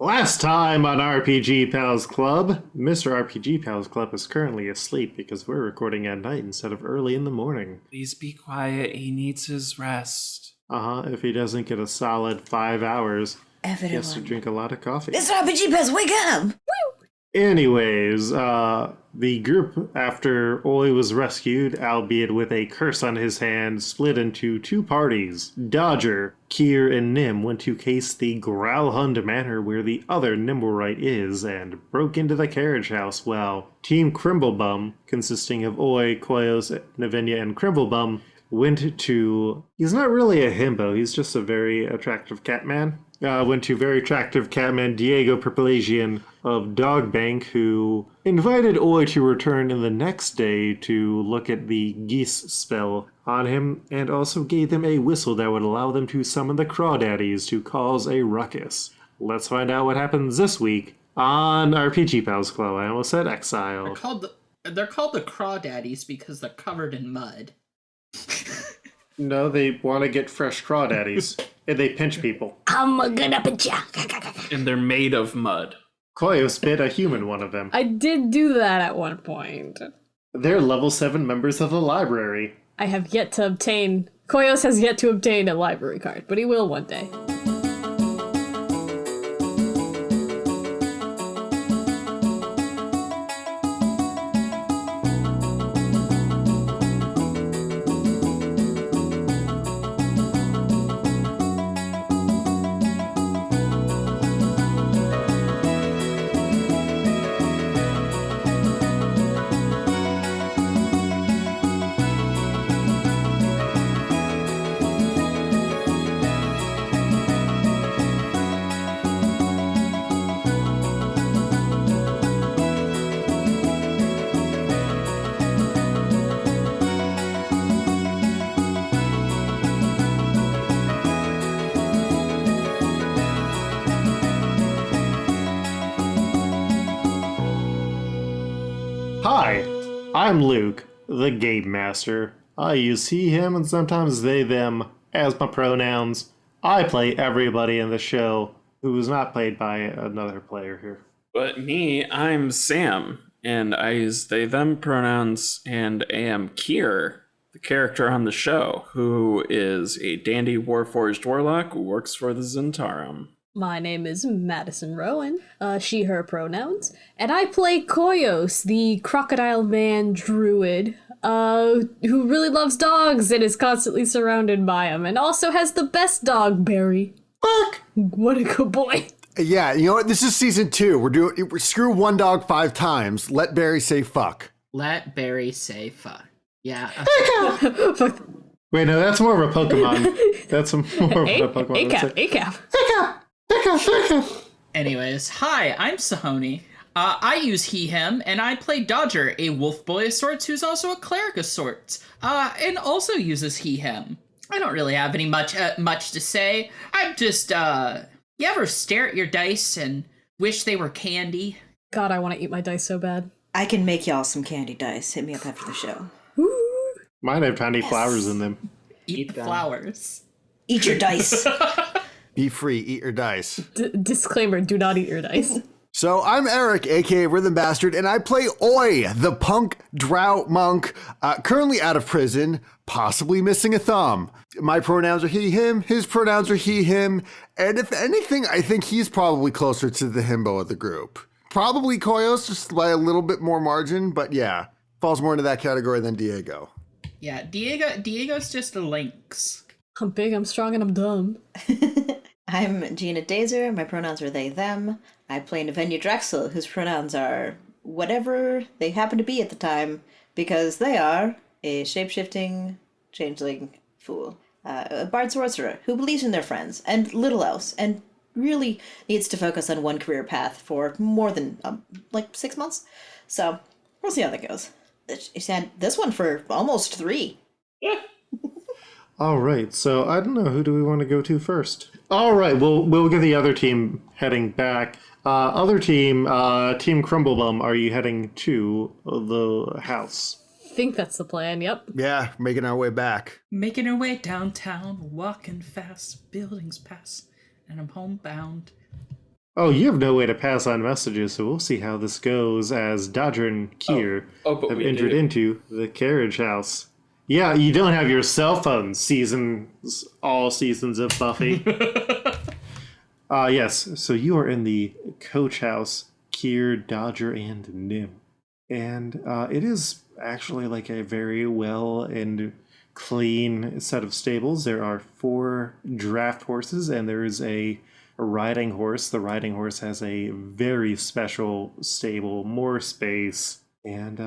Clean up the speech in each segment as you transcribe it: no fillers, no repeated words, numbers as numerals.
Last time on RPG Pals Club, Mr. RPG Pals Club is currently asleep because we're recording at night instead of early in the morning. Please be quiet. He needs his rest. If he doesn't get a solid 5 hours, Everyone. he has to drink a lot of coffee. Mr. RPG Pals, wake up! Woo! Anyways, the group, after Oi was rescued, albeit with a curse on his hand, split into two parties. Dodger, Kier, and Nim went to case the Growlhund Manor where the other Nimblewright is and broke into the carriage house, while Team Crimblebum, consisting of Oi, Koyos, Navinia, and Crimblebum, went to... He's not really a himbo, he's just a very attractive catman. Went to very attractive catman Diego Perpelagian of Dogbank, who invited Oi to return in the next day to look at the geese spell on him, and also gave them a whistle that would allow them to summon the Crawdaddies to cause a ruckus. Let's find out what happens this week on RPG Pals Club. I almost said Exile. They're called the Crawdaddies because they're covered in mud. No, they want to get fresh Crawdaddies, and they pinch people. I'm gonna pinch ya. And they're made of mud. Koyos bit a human one of them. I did do that at one point. They're level 7 members of the library. I have yet to obtain... Koyos has yet to obtain a library card, but he will one day. Hi, I'm Luke, the Game Master. I use he, him, and sometimes they, them as my pronouns. I play everybody in the show who is not played by another player here. But me, I'm Sam, and I use they, them pronouns, and am Kier, the character on the show, who is a dandy warforged warlock who works for the Zentarum. My name is Madison Rowan, she, her pronouns, and I play Koyos, the crocodile man druid, who really loves dogs and is constantly surrounded by them, and also has the best dog, Barry. Fuck! What a good boy. Yeah, you know what? This is season 2. We're screw one dog 5 times. Let Barry say fuck. Let Barry say fuck. Yeah. Wait, no, that's more of a Pokemon. That's more of a Pokemon. ACAP. Anyways, hi, I'm Sahoni. I use he, him, and I play Dodger, a wolf boy of sorts who's also a cleric of sorts, and also uses he, him. I don't really have any much to say. I'm just, you ever stare at your dice and wish they were candy? God, I want to eat my dice so bad. I can make y'all some candy dice. Hit me up after the show. Woo. Mine have tiny flowers in them. Eat the flowers. Eat your dice. Be free, eat your dice. Disclaimer, do not eat your dice. So I'm Eric, aka Rhythm Bastard, and I play Oi, the punk drow monk, currently out of prison, possibly missing a thumb. My pronouns are he, him, his pronouns are he, him, and if anything, I think he's probably closer to the himbo of the group. Probably Koyos, just by a little bit more margin, but yeah, falls more into that category than Diego. Yeah, Diego's just a lynx. I'm big, I'm strong, and I'm dumb. I'm Gina Dazer. My pronouns are they, them. I play Navinia Drexel, whose pronouns are whatever they happen to be at the time, because they are a shape-shifting, changeling fool. A bard sorcerer who believes in their friends, and little else, and really needs to focus on one career path for more than, 6 months. So, we'll see how that goes. She's had this one for almost 3. All right, so I don't know, who do we want to go to first? All right, we'll get the other team heading back. Other team, Team Crumblebum, are you heading to the house? Think that's the plan, yep. Yeah, making our way back. Making our way downtown, walking fast, buildings pass, and I'm homebound. Oh, you have no way to pass on messages, so we'll see how this goes as Dodger and Kier but have we entered did. into the carriage house. Yeah, you don't have your cell phone all seasons of Buffy. Yes, so you are in the coach house, Kier, Dodger, and Nim. And it is actually like a very well and clean set of stables. There are 4 draft horses, and there is a riding horse. The riding horse has a very special stable, more space. And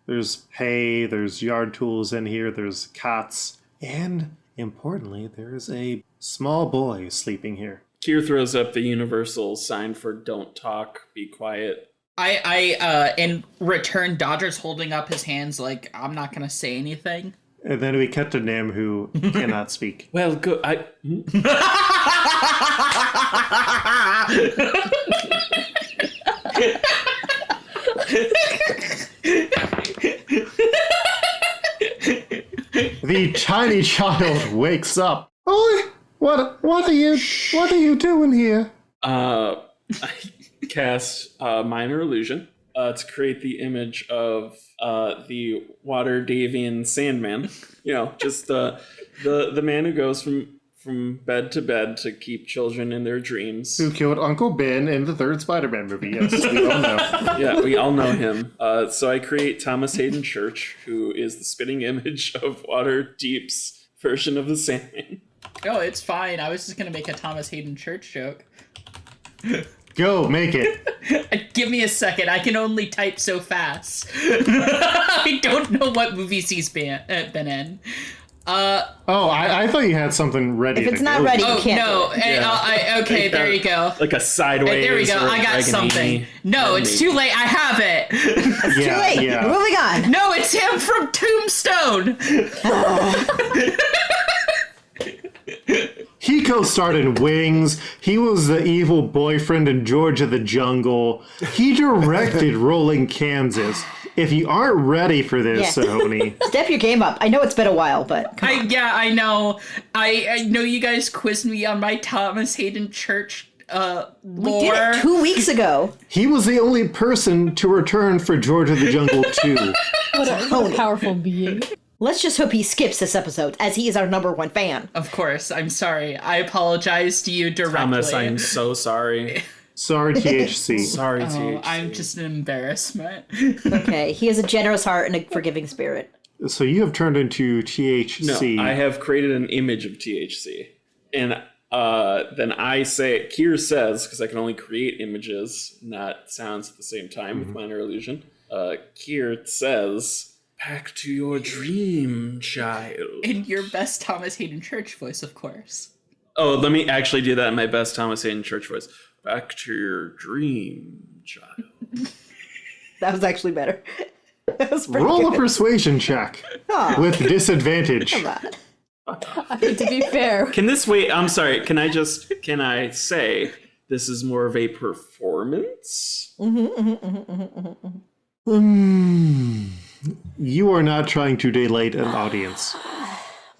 there's hay, there's yard tools in here, there's cots, and importantly, there's a small boy sleeping here. Kier throws up the universal sign for don't talk, be quiet. In return, Dodger's holding up his hands like, I'm not gonna say anything. And then we cut to Nim, who cannot speak. Well, good. The tiny child wakes up. Oh, what are you doing here? I cast minor illusion to create the image of the Waterdeepian Sandman. You know, just the man who goes from bed to bed to keep children in their dreams. Who killed Uncle Ben in the 3rd Spider-Man movie? Yes, we all know. Yeah, we all know him. So I create Thomas Hayden Church, who is the spitting image of Waterdeep's version of the Sandman. Oh, it's fine. I was just gonna make a Thomas Hayden Church joke. Go, make it. Give me a second. I can only type so fast. I don't know what movies he's been in. I thought you had something ready. If it's not ready, you Oh can't. no! do it. Okay, there you go. Like a sideways. There we go. or I got like an something. E. No, it's too late. I have it. It's too late. Yeah. We're moving on. No, it's him from Tombstone. He co-starred in Wings. He was the evil boyfriend in George of the Jungle. He directed Rolling Kansas. If you aren't ready for this, Yeah. Sahoni, Step your game up. I know it's been a while, but I know. I know you guys quizzed me on my Thomas Hayden Church lore. we did it 2 weeks ago. he was the only person to return for George of the Jungle 2. What a powerful being. Let's just hope he skips this episode, as he is our #1 fan. Of course, I'm sorry. I apologize to you directly. Thomas, I'm so sorry. Sorry, THC. Sorry, Oh, THC. I'm just an embarrassment. Okay, he has a generous heart and a forgiving spirit. So you have turned into THC. No, I have created an image of THC. And then I say, Kier says, because I can only create images, not sounds at the same time with minor illusion. Kier says, back to your dream, child. In your best Thomas Hayden Church voice, of course. Oh, let me actually do that in my best Thomas Hayden Church voice. Back to your dream, child. That was actually better. That was pretty Roll a good. persuasion check Aw, with disadvantage. come on. I mean, to be fair, Can this wait? I'm sorry. Can I say this is more of a performance? You are not trying to delight an audience.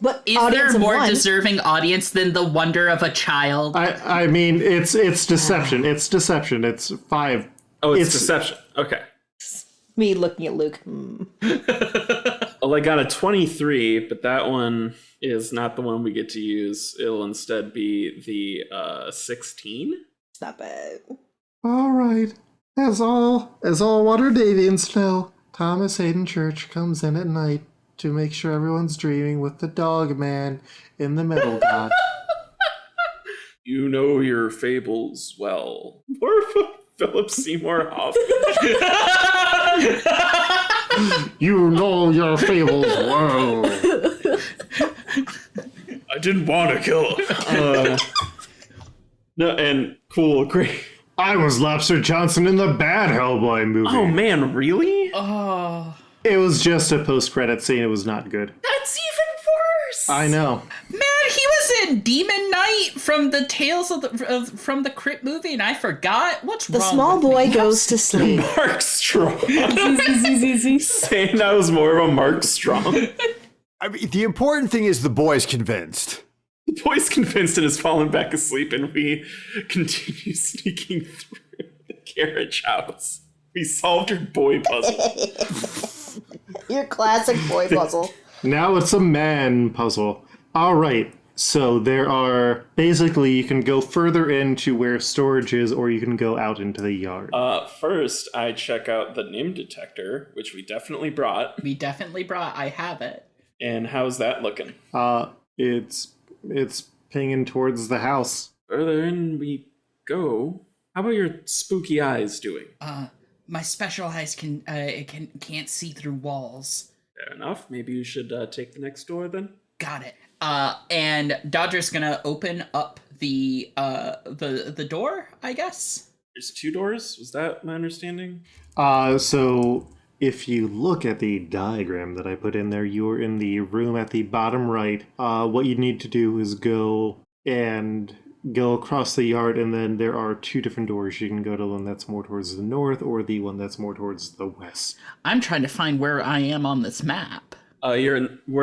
But Is audience there of more one, deserving audience than the wonder of a child? I mean, it's deception. It's deception. It's 5. Oh, it's deception. Okay. me looking at Luke. Well, I got a 23, but that one is not the one we get to use. It'll instead be the 16. It's not bad. All right. As all Waterdeepians know, Thomas Hayden Church comes in at night to make sure everyone's dreaming with the dog man in the middle god. You know your fables well. Poor Philip Seymour Hoffman. You know your fables well. I didn't want to kill him. No, and cool, great. I was Lobster Johnson in the bad Hellboy movie. Oh man, really? Oh, It was just a post-credit scene. It was not good. that's even worse. I know. Man, he was in Demon Knight from the Tales of from the Crypt movie, and I forgot. What's The wrong small with boy me? goes to sleep. Mark Strong. Saying I was more of a Mark Strong. I mean, the important thing is the boy's convinced. The boy's convinced and has fallen back asleep, and we continue sneaking through the carriage house. We solved your boy puzzle. Your classic boy puzzle. Now it's a man puzzle. All right. So there are basically you can go further into where storage is, or you can go out into the yard. First, I check out the NIM detector, which we definitely brought. I have it. And how's that looking? It's pinging towards the house. Further in we go. How about your spooky eyes doing? My special eyes can't see through walls. Fair enough. Maybe you should take the next door then. Got it. And Dodger's gonna open up the door, I guess. There's 2 doors. Was that my understanding? So if you look at the diagram that I put in there, you're in the room at the bottom right. What you need to do is go across the yard, and then there are 2 different doors. You can go to the one that's more towards the north or the one that's more towards the west. I'm trying to find where I am on this map. We're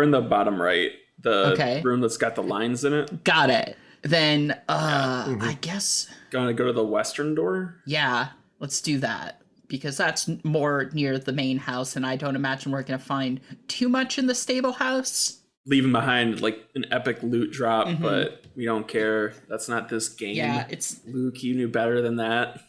in the bottom right. The room that's got the lines in it. Got it. Then, I guess... Gonna go to the western door? Yeah, let's do that. Because that's more near the main house, and I don't imagine we're gonna find too much in the stable house. Leaving behind, like, an epic loot drop, but we don't care. That's not this game. Yeah, it's... Luke, you knew better than that.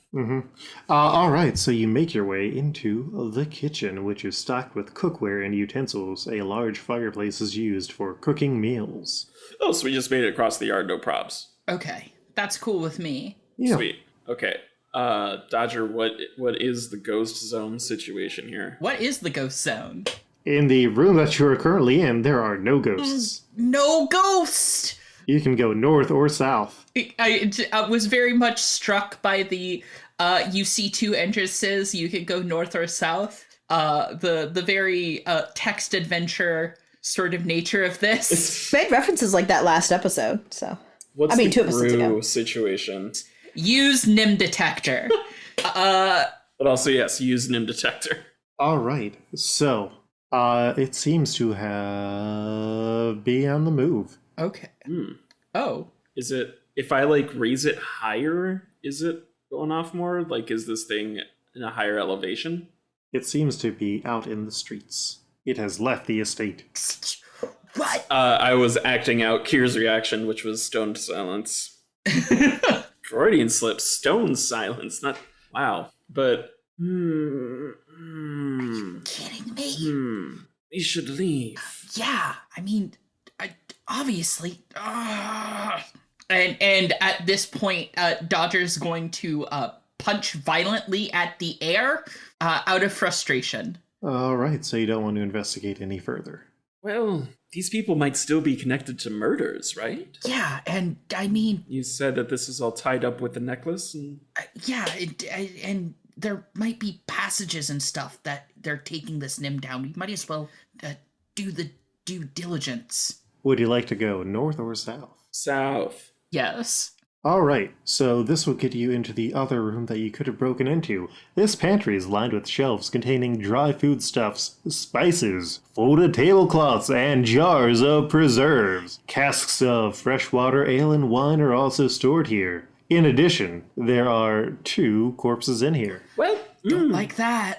All right, so you make your way into the kitchen, which is stocked with cookware and utensils. A large fireplace is used for cooking meals. Oh, so we just made it across the yard, no probs. Okay, that's cool with me. Yeah. Sweet. Okay. Dodger, what is the ghost zone situation here? What is the ghost zone? In the room that you are currently in, there are no ghosts. No ghost! You can go north or south. I was very much struck by the you see 2 entrances, you can go north or south. The very text adventure sort of nature of this. Made references like that last episode, so. What's 2 the episodes ago. brew situation? Use NIM detector. But also, yes, use NIM detector. All right, so it seems to be on the move. Okay. Oh. Is it, if I like raise it higher, is it going off more? Like, is this thing in a higher elevation? It seems to be out in the streets. It has left the estate. What? I was acting out Kier's reaction, which was stone silence. Freudian slip, stone silence. Not wow, but Are you kidding me? We should leave. Yeah, I mean, obviously. And at this point, Dodger's going to punch violently at the air out of frustration. All right, so you don't want to investigate any further. Well, these people might still be connected to murders, right? Yeah, and I mean... You said that this is all tied up with the necklace? And... and there might be passages and stuff that they're taking this NIM down. We might as well do the due diligence. Would you like to go north or south? South. Yes. All right, so this will get you into the other room that you could have broken into. This pantry is lined with shelves containing dry foodstuffs, spices, folded tablecloths, and jars of preserves. Casks of freshwater ale and wine are also stored here. In addition, there are 2 corpses in here. Well, Don't like that.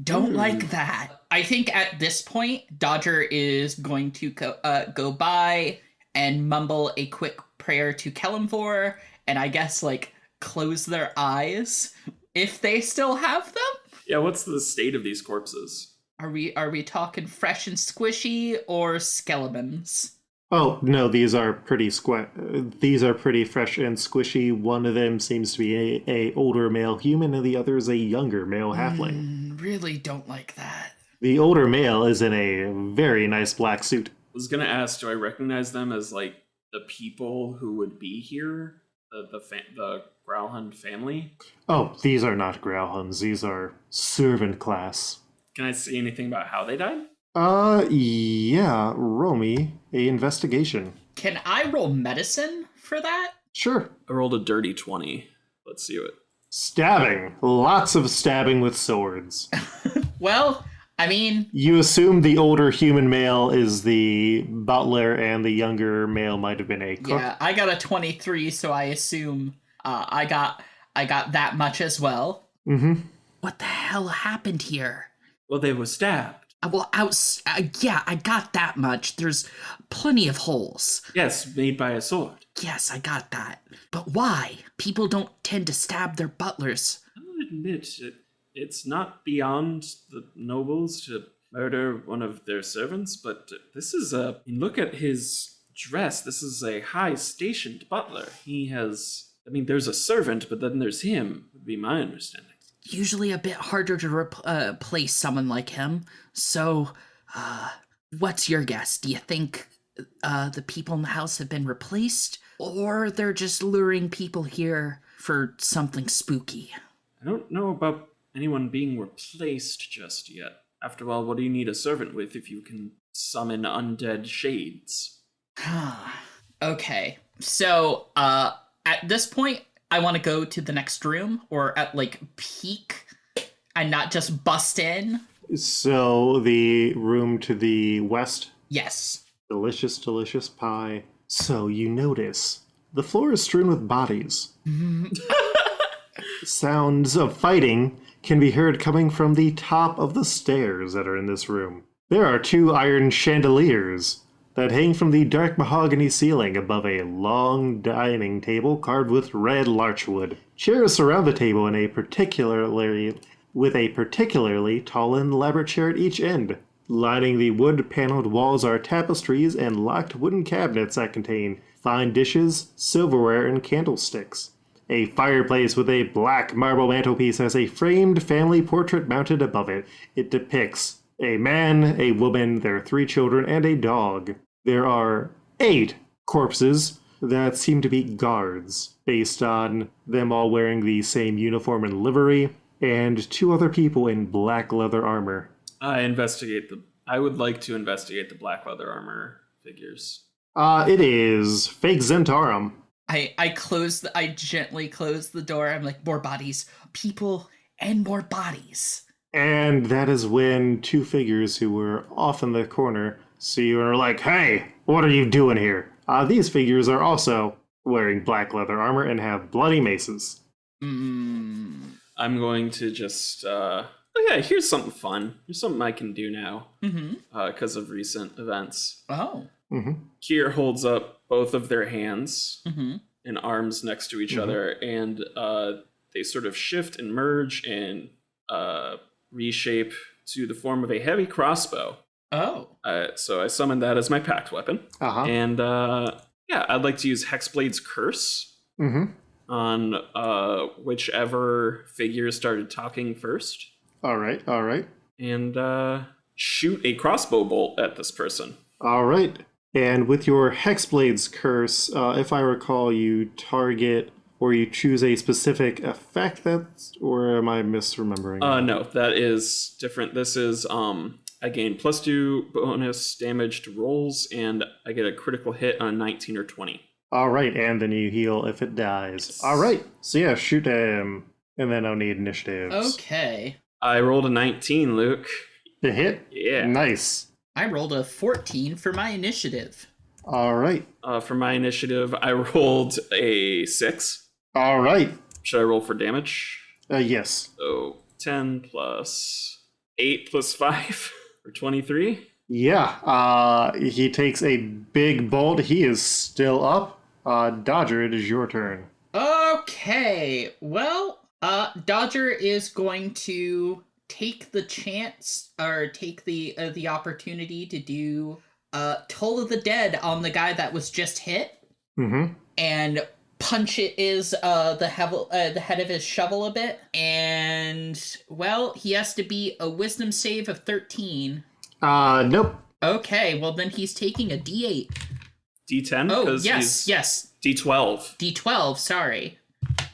Don't like that. I think at this point, Dodger is going to go by and mumble a quick prayer to Kellamvor, and I guess, like, close their eyes if they still have them. Yeah, what's the state of these corpses? Are we talking fresh and squishy or skeletons? Oh, no, these are pretty these are pretty fresh and squishy. One of them seems to be a older male human, and the other is a younger male halfling. Really don't like that. The older male is in a very nice black suit. I was gonna ask, do I recognize them as, like, the people who would be here? The Growlhund family? Oh, these are not Growlhunds. These are servant class. Can I see anything about how they died? Yeah, roll me a investigation. Can I roll medicine for that? Sure. I rolled a dirty 20. Let's see it. Stabbing. Lots of stabbing with swords. Well, I mean, You assume the older human male is the butler and the younger male might have been a cook. yeah, I got a 23, so I assume I got that much as well. Mm-hmm. What the hell happened here? Well, they were stabbed. Well, yeah, I got that much. There's plenty of holes. Yes, made by a sword. Yes, I got that. But why? People don't tend to stab their butlers. I'll admit, it's not beyond the nobles to murder one of their servants, but this is look at his dress. This is a high-stationed butler. He has, there's a servant, but then there's him, would be my understanding. Usually a bit harder to replace someone like him. So, what's your guess? Do you think the people in the house have been replaced? Or they're just luring people here for something spooky? I don't know about anyone being replaced just yet. After all, what do you need a servant with if you can summon undead shades? Okay. So, at this point, I want to go to the next room, or at, peek, and not just bust in. So the room to the west? Yes. Delicious, delicious pie. So you notice the floor is strewn with bodies. Sounds of fighting can be heard coming from the top of the stairs that are in this room. There are 2 iron chandeliers that hang from the dark mahogany ceiling above a long dining table carved with red larchwood. Chairs surround the table with a particularly tall and elaborate chair at each end. Lining the wood-paneled walls are tapestries and locked wooden cabinets that contain fine dishes, silverware, and candlesticks. A fireplace with a black marble mantelpiece has a framed family portrait mounted above it. It depicts a man, a woman, their 3 children, and a dog. There are 8 corpses that seem to be guards, based on them all wearing the same uniform and livery, and 2 other people in black leather armor. I would like to investigate the black leather armor figures. It is fake Zentarum. I gently close the door. I'm like, more bodies, people, and more bodies. And that is when 2 figures who were off in the corner see you and are like, "Hey, what are you doing here?" These figures are also wearing black leather armor and have bloody maces. I'm going to just, here's something fun. Here's something I can do now. Because of recent events. Oh. Kier holds up both of their hands and arms next to each other, and they sort of shift and merge and reshape to the form of a heavy crossbow. Oh. So I summoned that as my pact weapon. And I'd like to use Hexblade's Curse on whichever figure started talking first. All right. And shoot a crossbow bolt at this person. All right. And with your Hexblade's Curse, if I recall, you target or you choose a specific effect or am I misremembering? No, that is different. This is, I gain +2 bonus damage to rolls, and I get a critical hit on 19 or 20. All right, and then you heal if it dies. All right, so yeah, shoot him, and then I'll need initiatives. Okay. I rolled a 19, Luke. The hit? Yeah. Nice. I rolled a 14 for my initiative. All right. For my initiative, I rolled a 6. All right. Should I roll for damage? Yes. So 10 plus 8 plus 5 for 23. Yeah. He takes a big bolt. He is still up. Dodger, it is your turn. Okay. Well, Dodger is going to take the chance or take the opportunity to do Toll of the Dead on the guy that was just hit, and punch the head of his shovel a bit, and well, he has to beat a wisdom save of 13. Nope. Okay, well then he's taking a D8. D10? Oh, yes. D12. D12, sorry.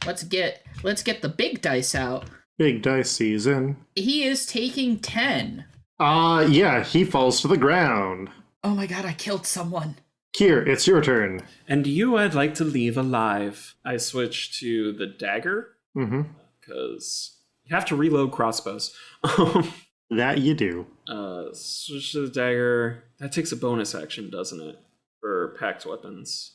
Let's get the big dice out. Big dice season. He is taking 10. Yeah, he falls to the ground. Oh my god, I killed someone. Kier, it's your turn. And you I'd like to leave alive. I switch to the dagger. Because you have to reload crossbows. That you do. Switch to the dagger. That takes a bonus action, doesn't it? For packed weapons.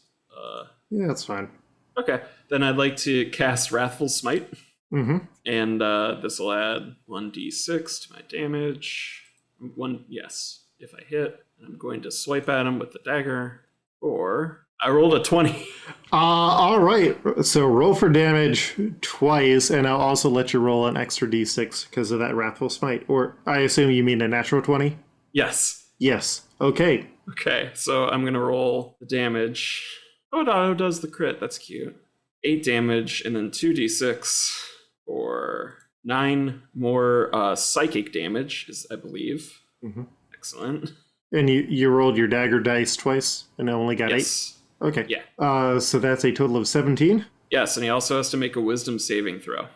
Yeah, that's fine. Okay. Then I'd like to cast Wrathful Smite. Mm-hmm. And this will add 1d6 to my damage. Yes, if I hit. I'm going to swipe at him with the dagger. Or I rolled a 20. All right. So roll for damage twice, and I'll also let you roll an extra d6 because of that Wrathful Smite. Or I assume you mean a natural 20? Yes. Yes. Okay. Okay, so I'm going to roll the damage. Oh, it auto does the crit. That's cute. 8 damage, and then 2d6 for 9 more psychic damage, I believe. Mm-hmm. Excellent. And you rolled your dagger dice twice, and I only got 8? Okay. Yeah. So that's a total of 17? Yes, and he also has to make a wisdom saving throw.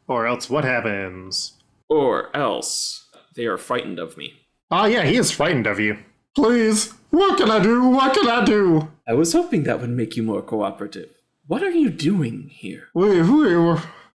Or else what happens? Or else they are frightened of me. Yeah, he is frightened of you. Please, what can I do? What can I do? I was hoping that would make you more cooperative. What are you doing here? We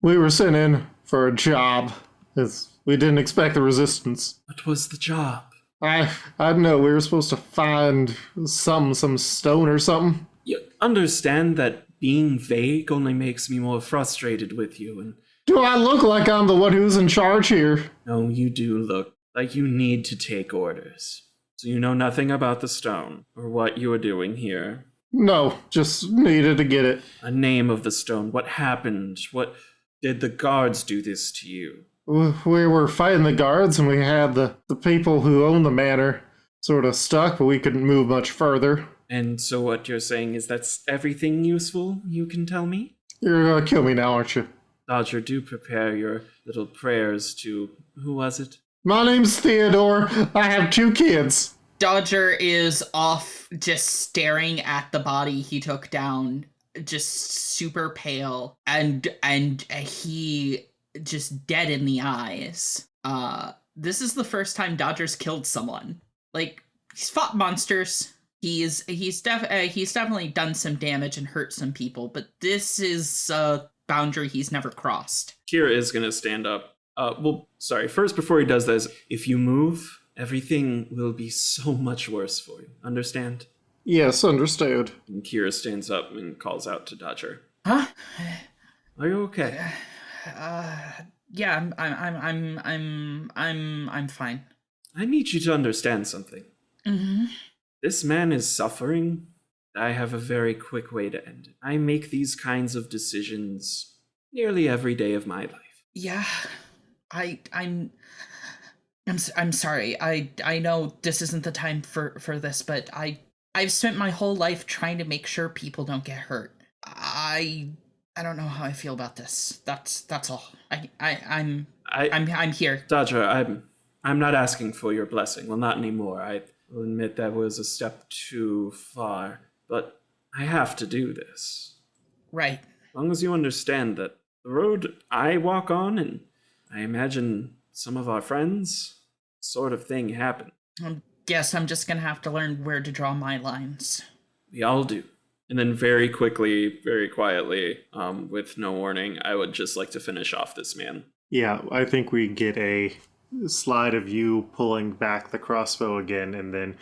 were sent in for a job. We didn't expect the resistance. What was the job? I don't know. We were supposed to find some stone or something. You understand that being vague only makes me more frustrated with you, and Do I look like I'm the one who's in charge here? no, you do look like you need to take orders. So you know nothing about the stone, or what you are doing here. No, just needed to get it. A name of the stone, what happened, what did the guards do this to you? We were fighting the guards, and we had the people who own the manor sort of stuck, but we couldn't move much further. And so what you're saying is that's everything useful you can tell me? You're gonna kill me now, aren't you? Dodger, do prepare your little prayers to... Who was it? My name's Theodore. I have 2 kids. Dodger is off just staring at the body he took down, just super pale, and he just dead in the eyes. This is the first time Dodger's killed someone. Like, he's fought monsters. He's definitely done some damage and hurt some people, but this is a boundary he's never crossed. Kira is gonna stand up. First, before he does this, if you move, everything will be so much worse for you. Understand? Yes, understood. And Kira stands up and calls out to Dodger. Huh? Are you okay? Yeah, I'm fine. I need you to understand something. Mm-hmm. This man is suffering. I have a very quick way to end it. I make these kinds of decisions nearly every day of my life. Yeah, I'm sorry. I know this isn't the time for this, but I've spent my whole life trying to make sure people don't get hurt. I don't know how I feel about this. That's all. I'm here. Dodger, I'm not asking for your blessing. Well, not anymore. I will admit that was a step too far, but I have to do this. Right. As long as you understand that the road I walk on, and I imagine some of our friends, sort of thing happen. Guess I'm just gonna have to learn where to draw my lines. We all do. And then very quickly, very quietly, with no warning, I would just like to finish off this man. Yeah, I think we get a slide of you pulling back the crossbow again, and then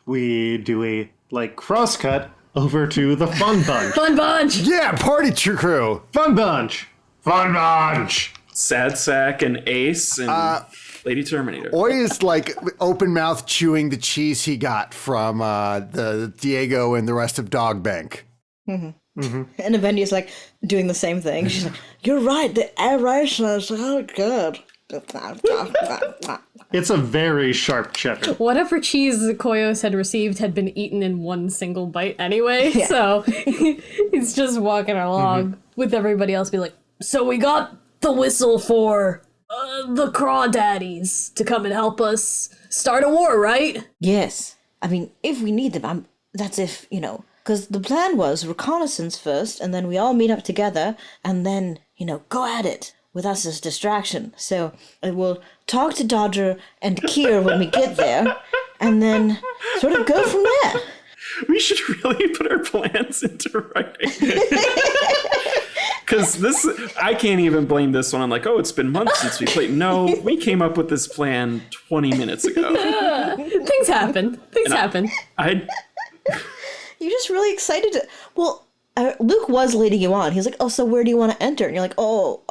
we do a cross cut over to the fun bunch. Fun bunch! Yeah, party crew. Fun bunch! Fun bunch! Sad Sack and Ace and Lady Terminator. Oi is open mouth chewing the cheese he got from the Diego and the rest of Dog Bank. Mm-hmm. Mm-hmm. And Avenya's doing the same thing. She's like, "You're right, the aeration is so good." It's a very sharp cheddar. Whatever cheese Koyos had received had been eaten in one single bite anyway, Yeah. so he's just walking along with everybody else, be like, "So we got the whistle for the crawdaddies to come and help us start a war, right?" Yes. I mean, if we need them, that's if, because the plan was reconnaissance first, and then we all meet up together, and then, go at it with us as distraction. So I will talk to Dodger and Kier when we get there, and then sort of go from there. We should really put our plans into writing. Because I can't even blame this one on like, oh, it's been months since we played. No, we came up with this plan 20 minutes ago. Things happen. Things happen. I You're just really excited to. Well, Luke was leading you on. He's like, "Oh, so where do you want to enter?" And you're like, Oh.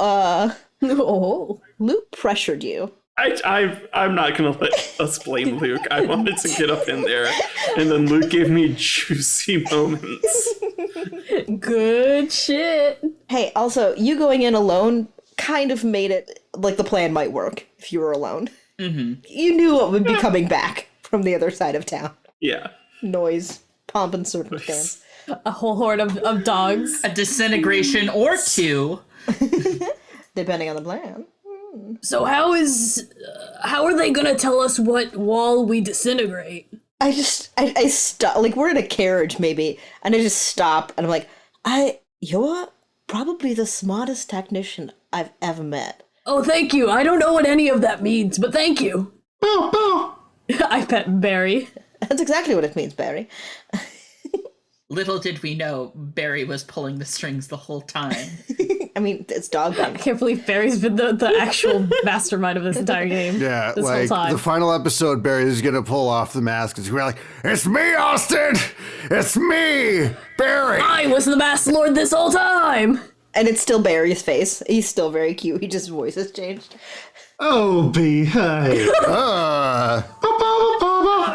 Luke pressured you." I'm not gonna let us blame Luke. I wanted to get up in there, and then Luke gave me juicy moments. Good shit. Hey, also, you going in alone kind of made it like the plan might work if you were alone. Mm-hmm. You knew what would be coming back from the other side of town. Yeah. Noise, pomp, and circumstance. A whole horde of dogs. A disintegration or two. Depending on the plan. So how are they gonna tell us what wall we disintegrate? I stop. Like, we're in a carriage, maybe, and I just stop, and I'm like, you're probably the smartest technician I've ever met. Oh, thank you. I don't know what any of that means, but thank you. I pet Barry. That's exactly what it means, Barry. Little did we know Barry was pulling the strings the whole time. I mean, it's dog I can't believe Barry's been the actual mastermind of this entire game. Yeah, this like whole time. the final episode, Barry is gonna pull off the mask and he's gonna be like, "It's me, Austin! It's me, Barry!" I was the Master Lord this whole time! And it's still Barry's face. He's still very cute. He just voice has changed. Oh, behave. Oh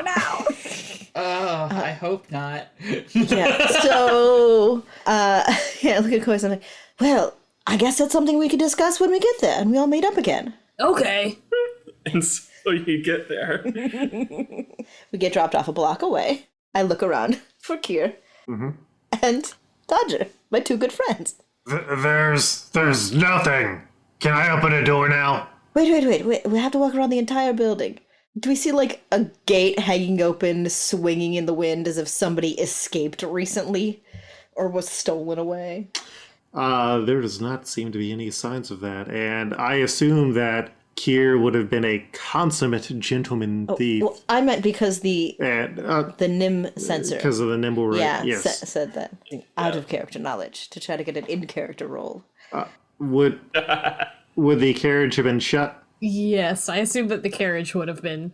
no! I hope not. Yeah. So, yeah, look at Koi. I'm like, well, I guess that's something we could discuss when we get there, and we all meet up again. Okay. And so you get there. We get dropped off a block away. I look around for Kier and Dodger, my two good friends. There's nothing. Can I open a door now? Wait. We have to walk around the entire building. Do we see, like, a gate hanging open, swinging in the wind as if somebody escaped recently or was stolen away? There does not seem to be any signs of that, and I assume that Kier would have been a consummate gentleman thief. Well, I meant because the NIM sensor. Because of the nimble right? Yeah, Yes. said that. Out of character knowledge to try to get an in-character role. Would the carriage have been shut? Yes, I assume that the carriage would have been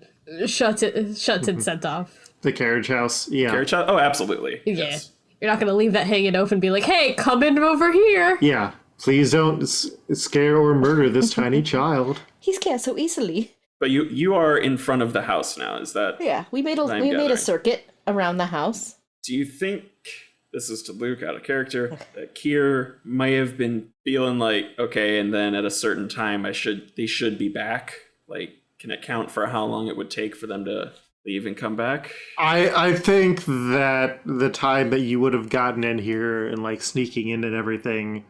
shut and sent off. The carriage house? Yeah. Carriage house? Oh, absolutely. Yeah. Yes. You're not gonna leave that hanging open and be like, hey, come in over here. Yeah. Please don't scare or murder this tiny child. He's scared so easily. But you are in front of the house now, is that? Yeah, we made I'm a gathering. circuit around the house. Do you think, this is to Luke out of character, that Kier might have been feeling like, okay, and then at a certain time they should be back? Like, can it count for how long it would take for them to leave and come back? I think that the time that you would have gotten in here and like sneaking in and everything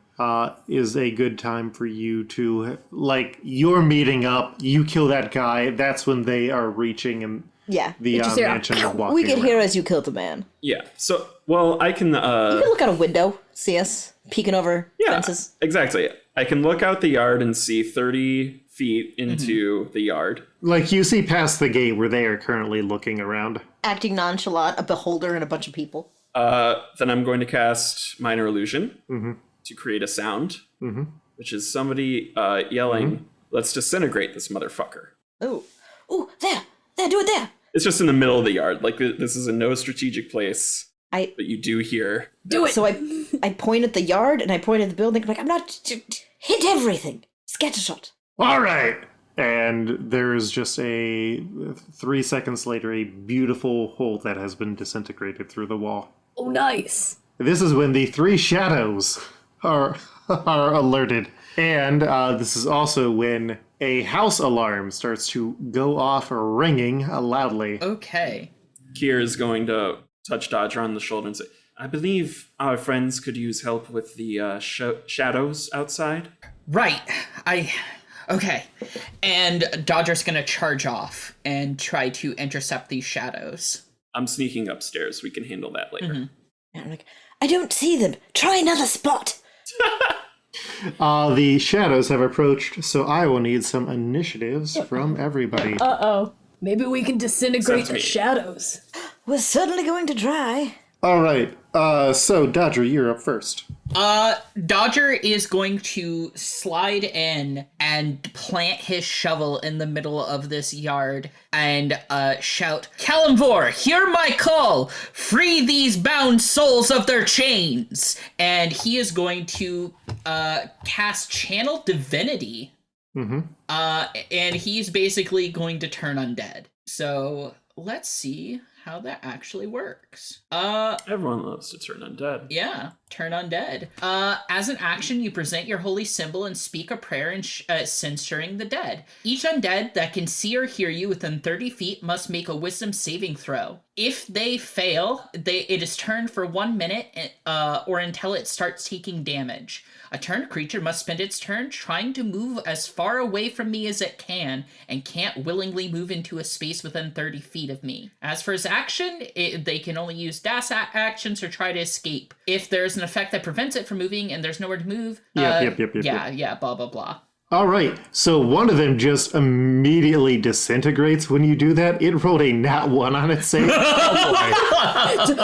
is a good time for you to, like, you're meeting up, you kill that guy, that's when they are reaching and Yeah. the mansion and walking We get around. here as you killed the man. Yeah. So, well, I can. You can look out a window, see us peeking over fences. Exactly. I can look out the yard and see 30 feet into the yard. Like, you see past the gate where they are currently looking around. Acting nonchalant, a beholder, and a bunch of people. Then I'm going to cast Minor Illusion to create a sound, which is somebody yelling, "Let's disintegrate this motherfucker." Oh, there, do it there. It's just in the middle of the yard. Like, this is a no strategic place. But you do hear. Do it. So I point at the yard and I point at the building. I'm like, I'm not hit everything. Scattershot. All right. And there's just 3 seconds later, a beautiful hole that has been disintegrated through the wall. Oh, nice. This is when the 3 shadows are alerted. And this is also when a house alarm starts to go off ringing loudly. Okay. Kier is going to touch Dodger on the shoulder and say, "I believe our friends could use help with the shadows outside." Right. Okay. And Dodger's gonna charge off and try to intercept these shadows. I'm sneaking upstairs. We can handle that later. And I'm like, I don't see them. Try another spot. The shadows have approached, so I will need some initiatives from everybody. Uh-oh. Maybe we can disintegrate Sounds the me. shadows. We're certainly going to try. All right. So, Dodger, you're up first. Dodger is going to slide in and plant his shovel in the middle of this yard and shout, Kalimvor, hear my call! Free these bound souls of their chains! And he is going to cast Channel Divinity. And he's basically going to turn undead. So let's see how that actually works. Everyone loves to turn undead. Yeah, turn undead. As an action, you present your holy symbol and speak a prayer censoring the dead. Each undead that can see or hear you within 30 feet must make a wisdom saving throw. If they fail, it is turned for 1 minute or until it starts taking damage. A turned creature must spend its turn trying to move as far away from me as it can and can't willingly move into a space within 30 feet of me. As for its action, they can only use dash actions or try to escape. If there's an effect that prevents it from moving and there's nowhere to move, Yep. blah, blah, blah. All right, so one of them just immediately disintegrates when you do that. It rolled a nat 1 on its save. Just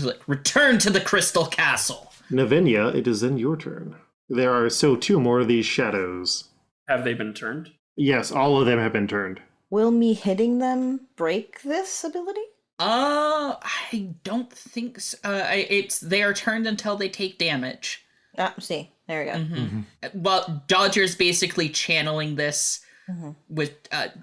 like, return to the crystal castle. Navinia, it is then your turn. There are still 2 more of these shadows. Have they been turned? Yes, all of them have been turned. Will me hitting them break this ability? I don't think so. They are turned until they take damage. See, there we go. Well, Dodger's basically channeling this with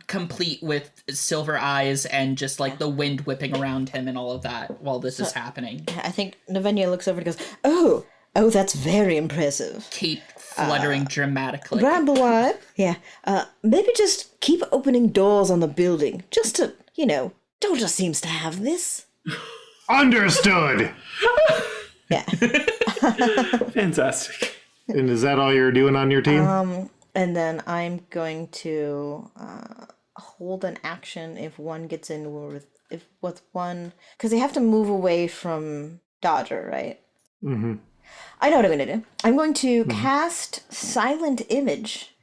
complete with silver eyes and just like the wind whipping around him and all of that while this is happening. I think Navinia looks over and goes, oh, that's very impressive. Cape fluttering dramatically. Bramblewipe, yeah. Maybe just keep opening doors on the building. Just to, Dodger seems to have this. Understood! Yeah. Fantastic. And is that all you're doing on your team? And then I'm going to hold an action if one gets in with one, because they have to move away from Dodger, right? Mm-hmm. I know what I'm going to do. I'm going to cast Silent Image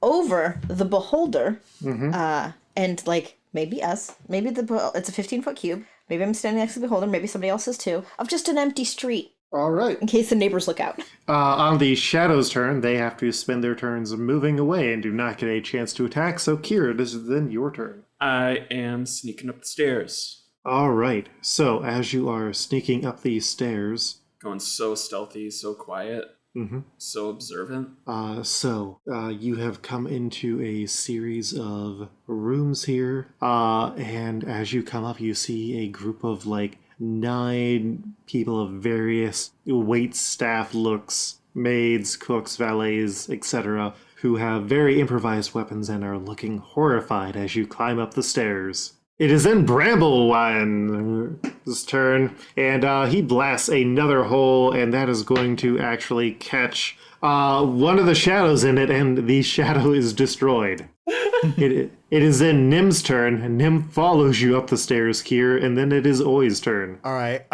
over the beholder, and maybe us, maybe it's a 15-foot cube. Maybe I'm standing next to the beholder. Maybe somebody else is too. Of just an empty street. All right. In case the neighbors look out. On the Shadow's turn, they have to spend their turns moving away and do not get a chance to attack. So, Kira, this is then your turn. I am sneaking up the stairs. All right. So, as you are sneaking up these stairs... Going so stealthy, so quiet, so observant. You have come into a series of rooms here. And as you come up, you see a group of, 9 people of various wait staff looks, maids, cooks, valets, etc., who have very improvised weapons and are looking horrified as you climb up the stairs. It is then Bramblewine's turn, and he blasts another hole, and that is going to actually catch one of the shadows in it, and the shadow is destroyed. It is then Nim's turn, and Nim follows you up the stairs, Kier, and then it is Oi's turn. All right.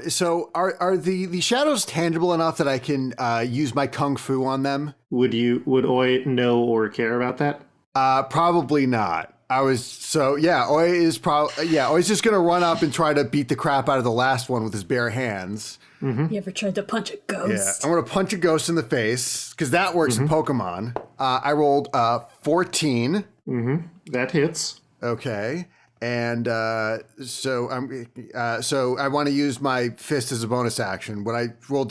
So are the shadows tangible enough that I can use my kung fu on them? Would Oi know or care about that? Probably not. Oi's just gonna run up and try to beat the crap out of the last one with his bare hands. You ever tried to punch a ghost? Yeah, I'm gonna punch a ghost in the face because that works in Pokemon. I rolled 14. That hits. Okay, and so I want to use my fist as a bonus action. Do I roll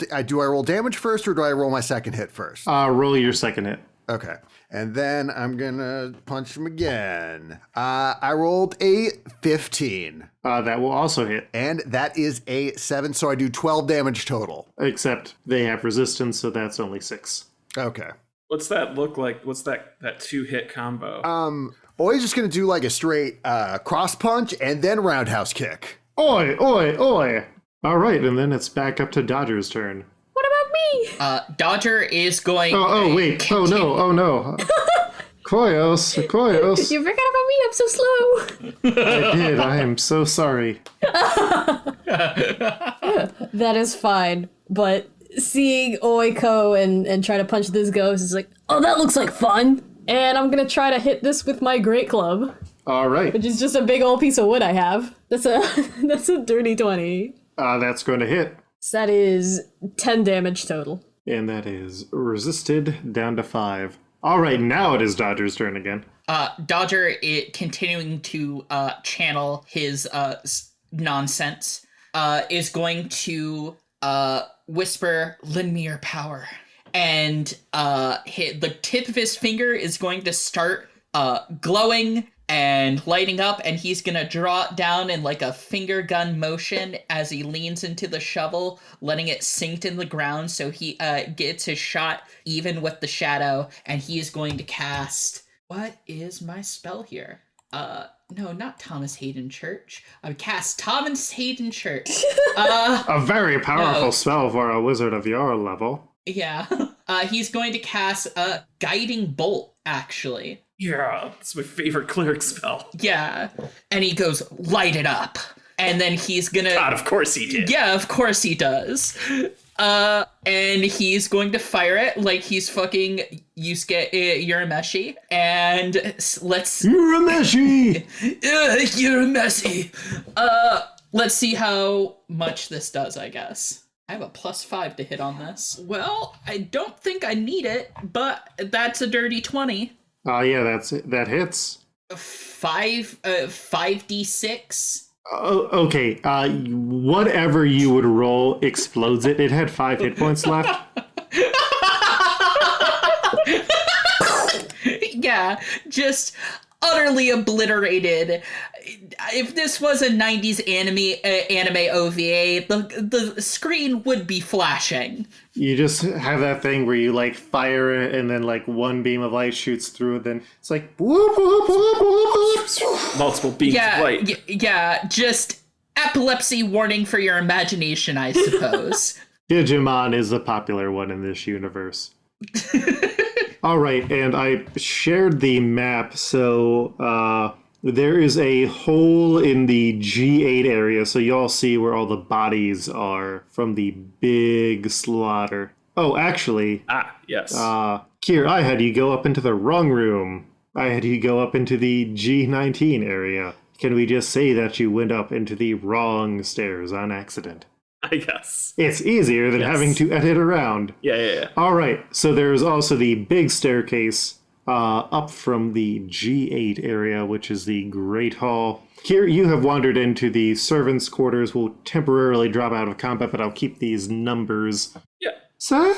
damage first, or do I roll my second hit first? Roll your second hit. Okay, and then I'm gonna punch him again. I rolled a 15. That will also hit. And that is a 7, so I do 12 damage total. Except they have resistance, so that's only 6. Okay. What's that look like? What's that 2-hit combo? Oi's just gonna do a straight cross punch and then roundhouse kick. Oi, oi, oi! All right, and then it's back up to Dodger's turn. What about me? Dodger is going... Oh, wait. Oh, no. Koyos. You forgot about me, I'm so slow. I did. I am so sorry. That is fine, but seeing Oiko and try to punch this ghost is like, oh, that looks like fun. And I'm gonna try to hit this with my great club. All right. Which is just a big old piece of wood I have. That's a dirty 20. That's going to hit. So that is 10 damage total. And that is resisted down to 5. All right, now it is Dodger's turn again. Dodger, continuing to channel his nonsense, is going to whisper, "Lend me your power." And the tip of his finger is going to start glowing and lighting up, and he's going to draw it down in like a finger gun motion as he leans into the shovel, letting it sink in the ground so he gets his shot even with the shadow, and he is going to cast... What is my spell here? No, not Thomas Hayden Church. I would cast Thomas Hayden Church. A very powerful spell for a wizard of your level. Yeah. He's going to cast a Guiding Bolt, actually. Yeah, it's my favorite cleric spell. Yeah. And he goes, "Light it up." And then he's gonna... God, of course he did. Yeah, of course he does. And he's going to fire it like he's fucking Yusuke Urameshi. And let's... Urameshi! Urameshi! Let's see how much this does, I guess. I have a +5 to hit on this. Well, I don't think I need it, but that's a dirty 20. Yeah, that hits. 5d6. Okay, whatever you would roll explodes it. It had 5 hit points left. Yeah, just utterly obliterated. If this was a 90s anime OVA, the screen would be flashing. You just have that thing where you like fire it and then like one beam of light shoots through it, then it's like whoop, whoop, whoop, whoop, whoop. Multiple beams of light. Yeah, just epilepsy warning for your imagination, I suppose. Digimon is the popular one in this universe. All right, and I shared the map, so there is a hole in the G8 area, so y'all see where all the bodies are from the big slaughter. Oh, actually... yes. Kier, I had you go up into the wrong room. I had you go up into the G19 area. Can we just say that you went up into the wrong stairs on accident? I guess. It's easier than having to edit around. Yeah. All right, so there's also the big staircase up from the G8 area, which is the Great Hall. Here, you have wandered into the servants' quarters. Will temporarily drop out of combat, but I'll keep these numbers. Yeah. Sir?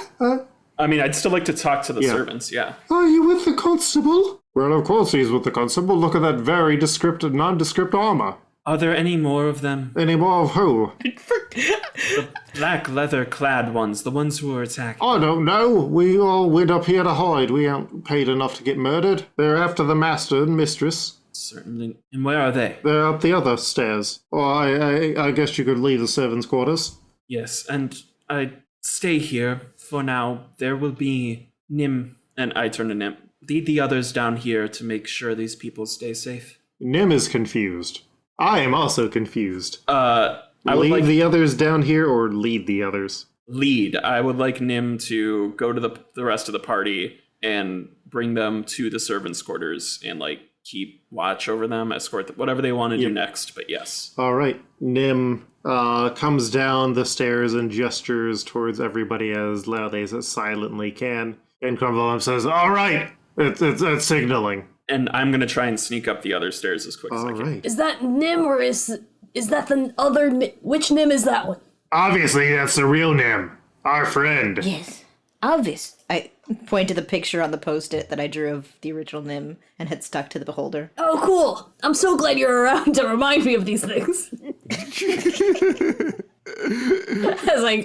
I mean, I'd still like to talk to the servants, yeah. Are you with the constable? Well, of course he's with the constable. Look at that very nondescript armor. Are there any more of them? Any more of who? The black leather-clad ones, the ones who were attacking. I don't know. We all went up here to hide. We aren't paid enough to get murdered. They're after the master and mistress. Certainly. And where are they? They're up the other stairs. Or I guess you could leave the servants' quarters. Yes, and I stay here for now. There will be Nim, and I turn to Nim. Lead the others down here to make sure these people stay safe. Nim is confused. I am also confused. I would leave like the others down here or lead the others? Lead. I would like Nim to go to the rest of the party and bring them to the servants' quarters and like keep watch over them, escort them, whatever they want to do next. But yes. All right. Nim comes down the stairs and gestures towards everybody as loudly as it silently can. And Crumble says, "All right, it's signaling." And I'm going to try and sneak up the other stairs as quick as I can. Right. Is that Nim or is that the other which Nim is that one? Obviously, that's the real Nim, our friend. Yes, obvious. I point to the picture on the post-it that I drew of the original Nim and had stuck to the beholder. Oh, cool. I'm so glad you're around to remind me of these things.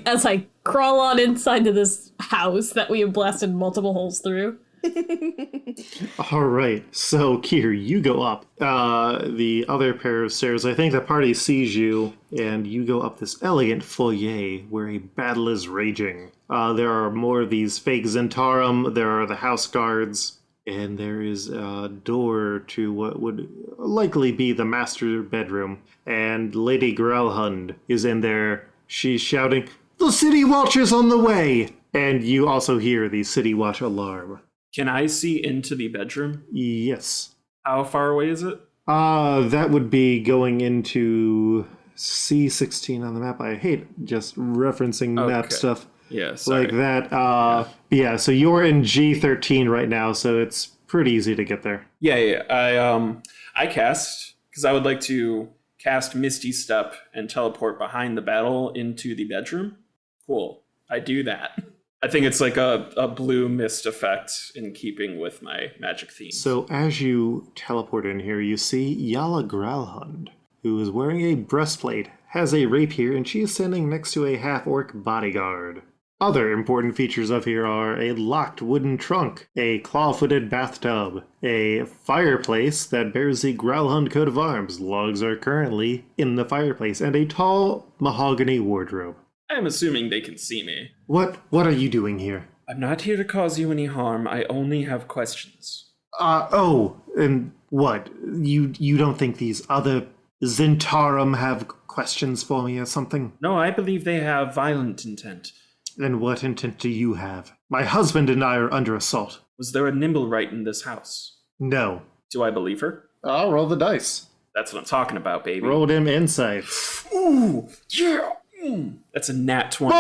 as I crawl on inside to this house that we have blasted multiple holes through. All right, so Kier, you go up the other pair of stairs. I think the party sees you, and you go up this elegant foyer where a battle is raging. There are more of these fake Zentarum, there are the house guards, and there is a door to what would likely be the master bedroom. And Lady Grelhund is in there. She's shouting, "The City Watch is on the way!" And you also hear the City Watch alarm. Can I see into the bedroom? Yes. How far away is it? That would be going into C16 on the map. I hate just referencing map Okay. stuff Yeah, sorry. like that. Yeah, so you're in G13 right now, so it's pretty easy to get there. Yeah. I cast because I would like to cast Misty Step and teleport behind the battle into the bedroom. Cool. I do that. I think it's like a blue mist effect in keeping with my magic theme. So as you teleport in here, you see Yala Gralhund, who is wearing a breastplate, has a rapier, and she is standing next to a half-orc bodyguard. Other important features of here are a locked wooden trunk, a claw-footed bathtub, a fireplace that bears the Growlhund coat of arms. Logs are currently in the fireplace, and a tall mahogany wardrobe. I'm assuming they can see me. What are you doing here? I'm not here to cause you any harm. I only have questions. And what? You don't think these other Zentarum have questions for me or something? No, I believe they have violent intent. And what intent do you have? My husband and I are under assault. Was there a Nimblewright in this house? No. Do I believe her? I'll roll the dice. That's what I'm talking about, baby. Roll him insight. Ooh, yeah. That's a nat 20.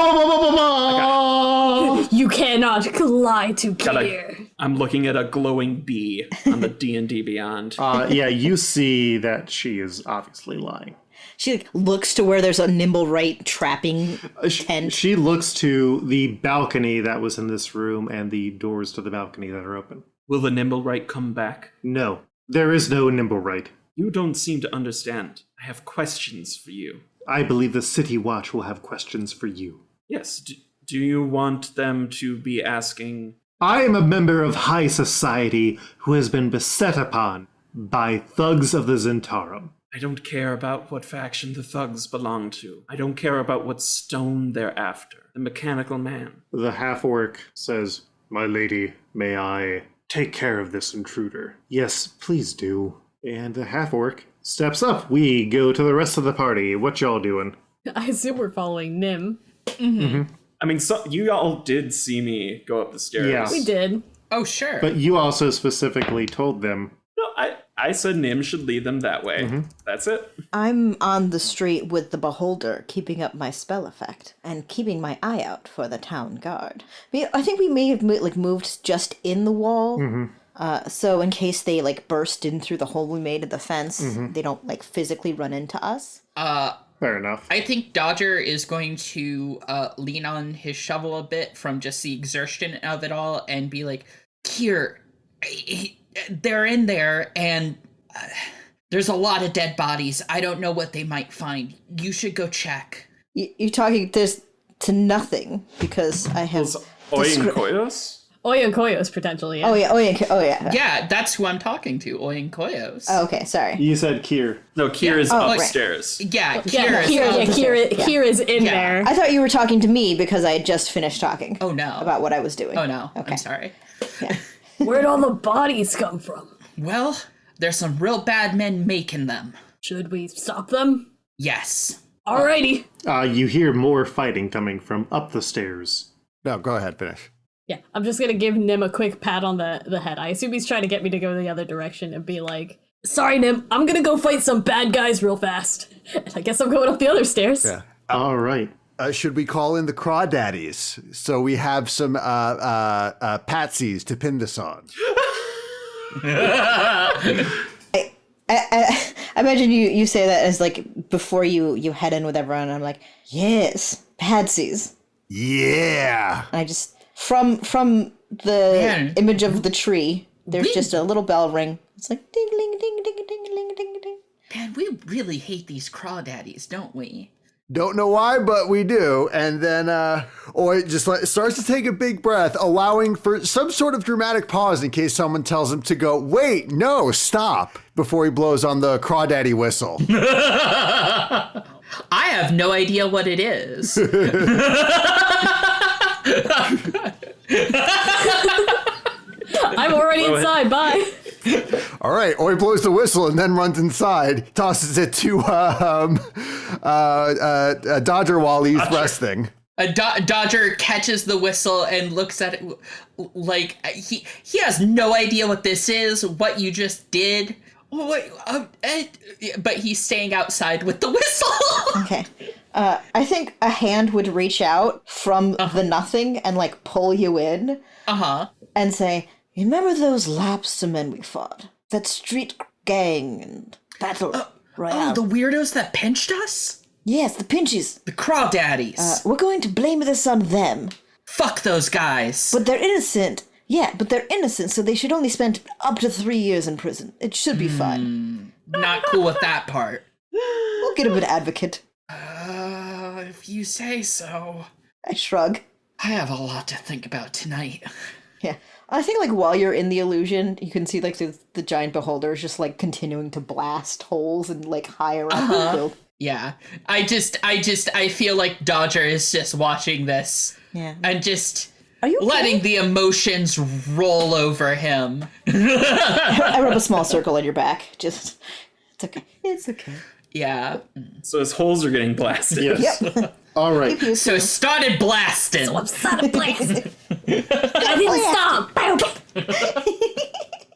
You cannot lie to Kier. I'm looking at a glowing bee on the D&D Beyond. Yeah, you see that she is obviously lying. She like, looks to where there's a Nimblewright trapping tent. She looks to the balcony that was in this room and the doors to the balcony that are open. Will the Nimblewright come back? No, there is no Nimblewright. You don't seem to understand. I have questions for you. I believe the City Watch will have questions for you. Yes, do you want them to be asking... I am a member of high society who has been beset upon by thugs of the Zentarum. I don't care about what faction the thugs belong to. I don't care about what stone they're after. The mechanical man. The half-orc says, "My lady, may I take care of this intruder?" "Yes, please do." And the half-orc steps up. We go to the rest of the party. What y'all doing? I assume we're following Nim. I mean, you all did see me go up the stairs. Yeah. We did. Oh, sure. But you also specifically told them. No, I said Nim should lead them that way. That's it. I'm on the street with the Beholder, keeping up my spell effect and keeping my eye out for the town guard. I think we may have moved just in the wall, so in case they burst in through the hole we made in the fence, they don't physically run into us. Fair enough. I think Dodger is going to lean on his shovel a bit from just the exertion of it all and be like, "Here, they're in there, and there's a lot of dead bodies. I don't know what they might find. You should go check." You're talking this to nothing because I have. Oyin Koyos? Oya Koyos, potentially, yeah. Oh yeah. Yeah, that's who I'm talking to, Oyin Koyos. Oh, okay, sorry. You said Kier. No, Kier is right. upstairs. Yeah, Kier is in there. I thought you were talking to me because I had just finished talking. Oh, no. About what I was doing. Oh, no. Okay. I'm sorry. Where'd all the bodies come from? Well, there's some real bad men making them. Should we stop them? Yes. Alrighty. You hear more fighting coming from up the stairs. No, go ahead, finish. Yeah, I'm just gonna give Nim a quick pat on the head. I assume he's trying to get me to go the other direction and be like, "Sorry, Nim, I'm gonna go fight some bad guys real fast." And I guess I'm going up the other stairs. Yeah. All right. Should we call in the crawdaddies so we have some patsies to pin this on? I imagine you say that as before you head in with everyone. I'm like, yes, Padsies. Yeah. And I just from the image of the tree, there's just a little bell ring. It's like ding ding ding ding ding ding ding ding. Man, we really hate these crawdaddies, don't we? Don't know why, but we do. And then Oi just starts to take a big breath, allowing for some sort of dramatic pause in case someone tells him to go, "Wait, no, stop," before he blows on the crawdaddy whistle. I have no idea what it is. I'm already inside, bye. All right, Oi blows the whistle and then runs inside, tosses it to Dodger while he's resting. Dodger catches the whistle and looks at it like he has no idea what this is, what you just did. Wait, but he's staying outside with the whistle. Okay. I think a hand would reach out from the nothing and like pull you in and say, "You remember those lobster men we fought? That street gang and battle royale? Oh, the weirdos that pinched us? Yes, the pinches. The crawdaddies. We're going to blame this on them. Fuck those guys. But they're innocent. Yeah, but they're innocent, so they should only spend up to 3 years in prison. It should be fine. Not cool with that part. We'll get him an advocate." If you say so. I shrug. I have a lot to think about tonight. Yeah. I think, like, while you're in the illusion, you can see, like, the giant beholders just, like, continuing to blast holes and, like, high around the field. Yeah. I feel like Dodger is just watching this. Yeah. And just Are you okay? letting the emotions roll over him. I rub a small circle on your back. Just, it's okay. It's okay. Yeah. So his holes are getting blasted. Yes. Yep. All right. So it started blasting. I'm started blasting. I didn't stop.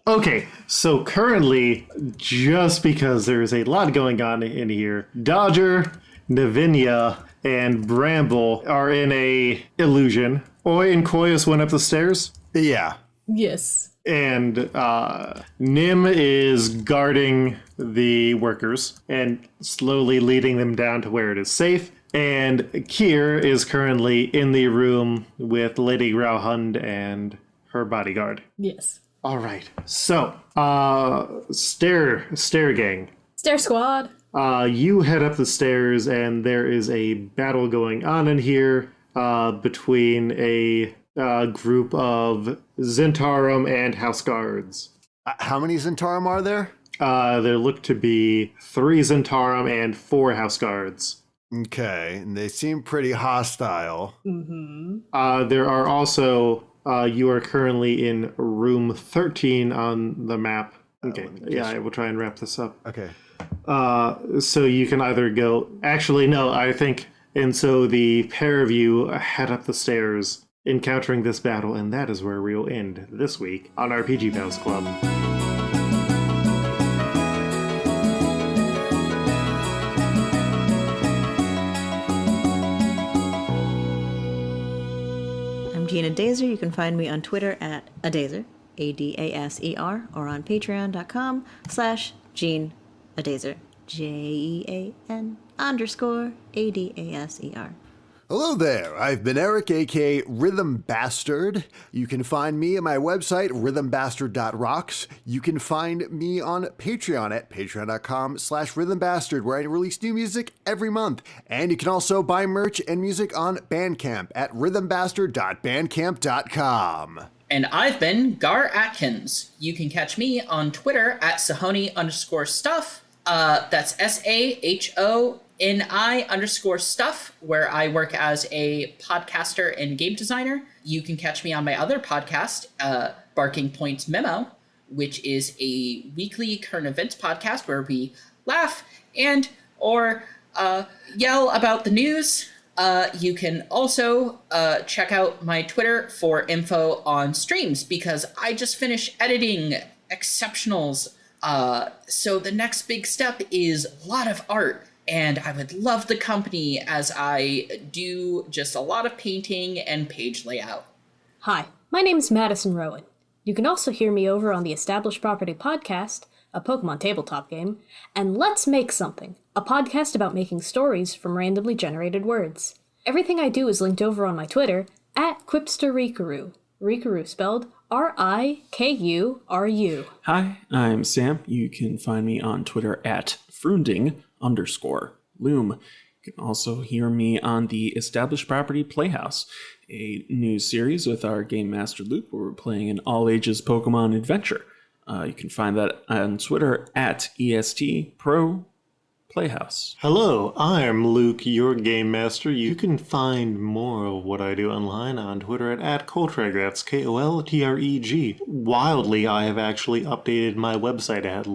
Okay, so currently, just because there's a lot going on in here, Dodger, Navinia, and Bramble are in a illusion. Oi and Koyos went up the stairs, Yeah. Yes. and Nim is guarding the workers and slowly leading them down to where it is safe. And Kier is currently in the room with Lady Grauhund and her bodyguard. Yes. All right. So, stair gang. Stair squad. You head up the stairs, and there is a battle going on in here between a group of Zentarum and house guards. How many Zentarum are there? There look to be 3 Zentarum and 4 house guards. Okay, and they seem pretty hostile. There are also, you are currently in room 13 on the map. Okay, yeah, I will try and wrap this up. Okay. So you can either go, actually, no, I think, and so the pair of you head up the stairs, encountering this battle, and that is where we'll end this week on RPG Pals Club. I'm Gina Dazer. You can find me on Twitter at Adazer, Adaser, or on patreon.com/Gene Adazer, JEAN_ADASER. Hello there, I've been Eric, aka Rhythm Bastard. You can find me at my website, rhythmbastard.rocks. You can find me on Patreon at patreon.com/rhythmbastard, where I release new music every month. And you can also buy merch and music on Bandcamp at rhythmbastard.bandcamp.com. And I've been Gar Atkins. You can catch me on Twitter at Sahoni_stuff. That's SAHONI_stuff, where I work as a podcaster and game designer. You can catch me on my other podcast, Barking Point Memo, which is a weekly current events podcast where we laugh and or yell about the news. You can also check out my Twitter for info on streams, because I just finished editing Exceptionals. So the next big step is a lot of art, and I would love the company as I do just a lot of painting and page layout. Hi, my name is Madison Rowan. You can also hear me over on the Established Property Podcast, a Pokemon tabletop game, and Let's Make Something, a podcast about making stories from randomly generated words. Everything I do is linked over on my Twitter, at QuipsterRikuRu. Rikuru spelled RIKURU. Hi, I'm Sam. You can find me on Twitter at Frunding_Loom. You can also hear me on the Established Property Playhouse, a new series with our Game Master Luke, where we're playing an all-ages Pokemon adventure. You can find that on Twitter at ESTProPlayhouse. Hello, I'm Luke, your game master. You can find more of what I do online on Twitter at Koltreg. That's KOLTREG. Wildly, I have actually updated my website at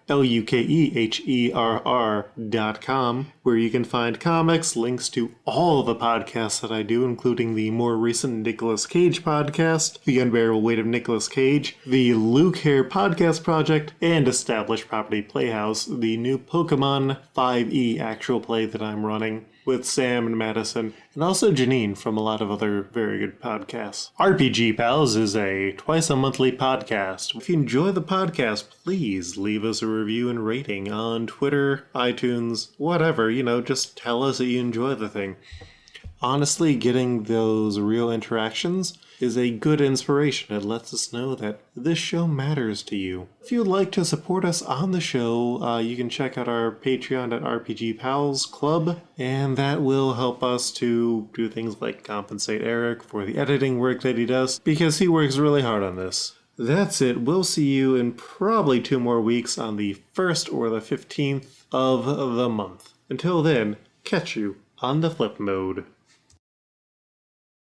LUKEHERR.com, where you can find comics, links to all the podcasts that I do, including the more recent Nicolas Cage podcast, The Unbearable Weight of Nicolas Cage, the Luke Hair Podcast Project, and Established Property Playhouse, the new Pokemon 5e actual play that I'm running with Sam and Madison, and also Janine from a lot of other very good podcasts. RPG Pals is a twice-a-monthly podcast. If you enjoy the podcast, please leave us a review and rating on Twitter, iTunes, whatever. Just tell us that you enjoy the thing. Honestly, getting those real interactions is a good inspiration. It lets us know that this show matters to you. If you'd like to support us on the show, you can check out our Patreon at RPG Pals Club, and that will help us to do things like compensate Eric for the editing work that he does, because he works really hard on this. That's it. We'll see you in probably 2 more weeks on the 1st or the 15th of the month. Until then, catch you on the flip mode.